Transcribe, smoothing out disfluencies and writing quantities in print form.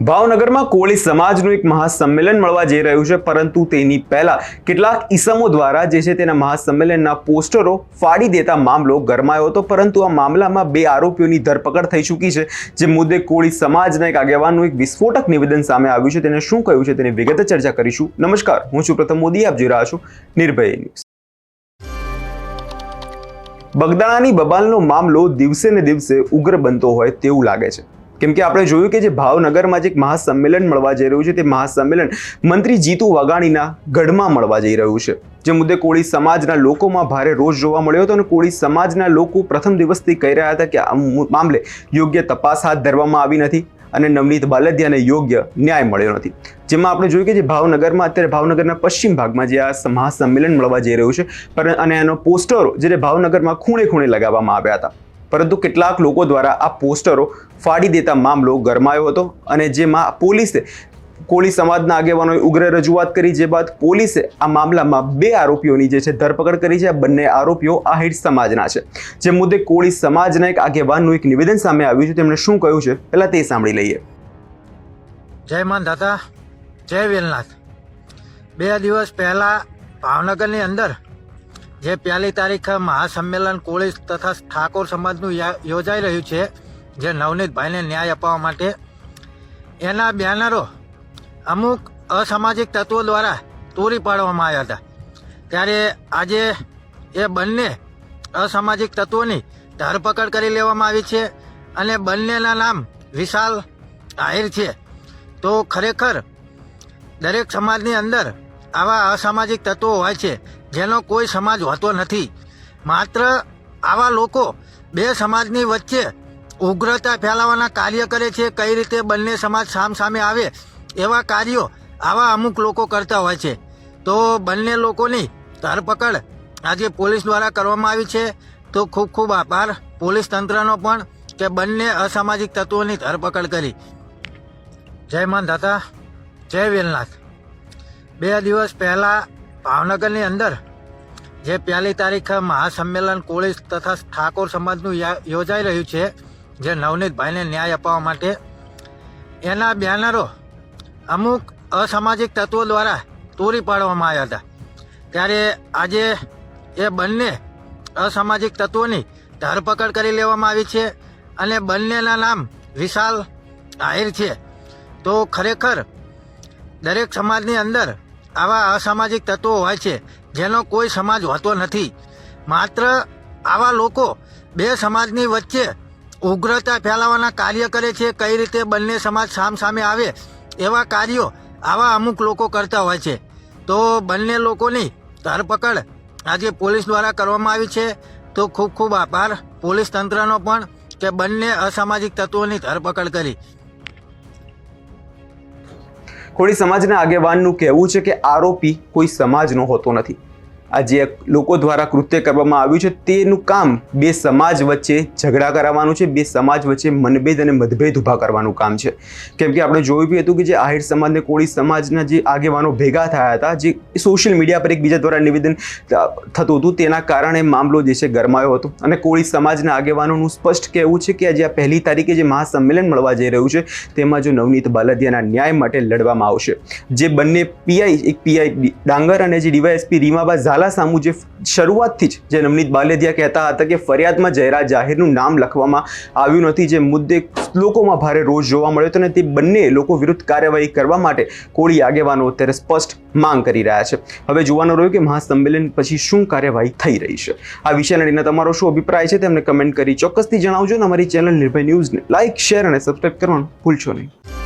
ભાવનગરમાં કોળી સમાજનું એક મહાસંમેલન મળવા જઈ રહ્યું છે, પરંતુ તેની પહેલા કેટલાક ઈસમો દ્વારા જે છે તેના મહાસંમેલનના પોસ્ટરો ફાડી દેતા મામલો ગરમાયો હતો। પરંતુ આ મામલામાં બે આરોપીઓની ધરપકડ થઈ ચૂકી છે। જે મુદ્દે કોળી સમાજના એક આગેવાનનું એક વિસ્ફોટક નિવેદન સામે આવ્યું છે। તેને શું કહ્યું છે તેની વિગતે ચર્ચા કરીશું। નમસ્કાર, હું છું પ્રથમ મોદી, આપ જોઈ રહ્યા છો નિર્ભય ન્યૂઝ। બગદાણાની બબાલનો મામલો દિવસે ને દિવસે ઉગ્ર બનતો હોય તેવું લાગે છે, કેમ કે આપણે જોયું કે જે ભાવનગરમાં જે એક મહાસંમેલન મળવા જઈ રહ્યું છે તે મહાસંમેલન મંત્રી જીતુ વાઘાણીના ગઢમાં મળવા જઈ રહ્યું છે। જે મુદ્દે કોળી સમાજના લોકોમાં ભારે રોષ જોવા મળ્યો હતો અને કોળી સમાજના લોકો પ્રથમ દિવસથી કહી રહ્યા હતા કે આ મામલે યોગ્ય તપાસ હાથ ધરવામાં આવી નથી અને નવનીત બાલદિયાને યોગ્ય ન્યાય મળ્યો નથી। જેમાં આપણે જોયું કે જે ભાવનગરમાં અત્યારે ભાવનગરના પશ્ચિમ ભાગમાં જે આ મહાસંમેલન મળવા જઈ રહ્યું છે અને એનો પોસ્ટરો જે ભાવનગરમાં ખૂણે ખૂણે લગાવવામાં આવ્યા હતા, પરંતુ કેટલાક લોકો દ્વારા આ પોસ્ટરો ફાડી દેતા મામલો ગરમાયો હતો અને જેમાં પોલીસે કોળી સમાજના આગેવાનોએ ઉગ્ર રજૂઆત કરી। જે બાદ પોલીસે આ મામલામાં બે આરોપીઓની જે છે ધરપકડ કરી છે। આ બંને આરોપીઓ આહિર સમાજના છે। જે મુદ્દે કોળી સમાજના એક આગેવાનનું એક નિવેદન સામે આવ્યું છે। તેમણે શું કહ્યું છે પહેલા તે સાંભળી લઈએ। જય માન દાતા, જય વેલનાથ। 2 દિવસ પહેલા ભાવનગરની અંદર જે 1 તારીખ મહાસંમેલન કોળી તથા ઠાકોર સમાજનું યોજાઈ રહ્યું છે, જે નવનીતભાઈને ન્યાય અપાવવા માટે, એના બેનરો અમુક અસામાજિક તત્વો દ્વારા તોડી પાડવામાં આવ્યા હતા। ત્યારે આજે એ બંને અસામાજિક તત્વોની ધરપકડ કરી લેવામાં આવી છે અને બંનેના નામ વિશાલ આહિર છે। તો ખરેખર દરેક સમાજની અંદર આવા અસામાજિક તત્વો હોય છે જેનો કોઈ સમાજ હોતો નથી। માત્ર આવા લોકો બે સમાજની વચ્ચે ઉગ્રતા ફેલાવવાના કાર્ય કરે છે। કઈ રીતે બંને સમાજ સામસામે આવે એવા કાર્યો આવા અમુક લોકો કરતા હોય છે। તો બંને લોકોની ધરપકડ આજે પોલીસ દ્વારા કરવામાં આવી છે। તો ખૂબ ખૂબ આભાર પોલીસ તંત્રનો પણ કે બંને અસામાજિક તત્વોની ધરપકડ કરી। જય માન દાતા, જય વેલનાથ। 2 દિવસ પહેલા ભાવનગરની અંદર જે 1 તારીખ મહાસંમેલન કોળી તથા ઠાકોર સમાજનું યોજાઈ રહ્યું છે, જે નવનીતભાઈને ન્યાય અપાવવા માટે, એના બેનરો અમુક અસામાજિક તત્વો દ્વારા તોડી પાડવામાં આવ્યા હતા। ત્યારે આજે એ બંને અસામાજિક તત્વોની ધરપકડ કરી લેવામાં આવી છે અને બંનેના નામ વિશાલ આહિર છે। તો ખરેખર દરેક સમાજની અંદર આવા અસામાજિક તત્વો હોય છે જેનો કોઈ સમાજ હોતો નથી। માત્ર આવા લોકો બે સમાજની વચ્ચે ઉગ્રતા ફેલાવવાના કાર્ય કરે છે। કઈ રીતે બંને સમાજ સામસામે આવે એવા કાર્યો આવા અમુક લોકો કરતા હોય છે। તો બંને લોકોની ધરપકડ આજે પોલીસ દ્વારા કરવામાં આવી છે। તો ખૂબ ખૂબ આભાર પોલીસ તંત્રનો પણ કે બંને અસામાજિક તત્વોની ધરપકડ કરી। કોળી સમાજના આગેવાનનું કહેવું છે કે આરોપી કોઈ સમાજનો હોતો નથી। આ જે લોકો દ્વારા કૃત્ય કરવામાં આવ્યું છે તેનું કામ બે સમાજ વચ્ચે ઝઘડા કરાવવાનું છે, બે સમાજ વચ્ચે મનભેદ અને મતભેદ ઊભા કરવાનું કામ છે। કેમ કે આપણે જોયું બી હતું કે જે આહિર સમાજ ને કોળી સમાજના જે આગેવાનો ભેગા થયા હતા, જે સોશિયલ મીડિયા પર એકબીજા દ્વારા નિવેદન થતું હતું, તેના કારણે મામલો જે છે ગરમાયો હતો અને કોળી સમાજના આગેવાનોનું સ્પષ્ટ કહેવું છે કે આજે આ 1 તારીખે જે મહાસંમેલન મળવા જઈ રહ્યું છે તેમાં જો નવનીત બાલદિયાના ન્યાય માટે લડવામાં આવશે। જે બંને પીઆઈ, એક પીઆઈ ડાંગર અને જે ડીવાયએસપી રીમાબા સામુ જે શરૂઆતથી જ જે નવનીત બાલદિયા કહેતા હતા કે ફરિયાદમાં જયરાજ જાહેરનું નામ લખવામાં આવ્યું નથી, જે મુદ્દે લોકોમાં ભારે રોષ જોવા મળ્યો હતો અને તે બંને લોકો વિરુદ્ધ કાર્યવાહી કરવા માટે કોળી આગેવાનો અત્યારે સ્પષ્ટ માંગ કરી રહ્યા છે। હવે જોવાનું રહ્યું કે મહાસંમેલન પછી શું કાર્યવાહી થઈ રહી છે। આ વિષયને લઈને તમારો શું અભિપ્રાય છે તેમને કમેન્ટ કરી ચોક્કસથી જણાવજો અને અમારી ચેનલ નિર્ભય ન્યૂઝને લાઇક, શેર અને સબસ્ક્રાઇબ કરવાનું ભૂલશો નહીં।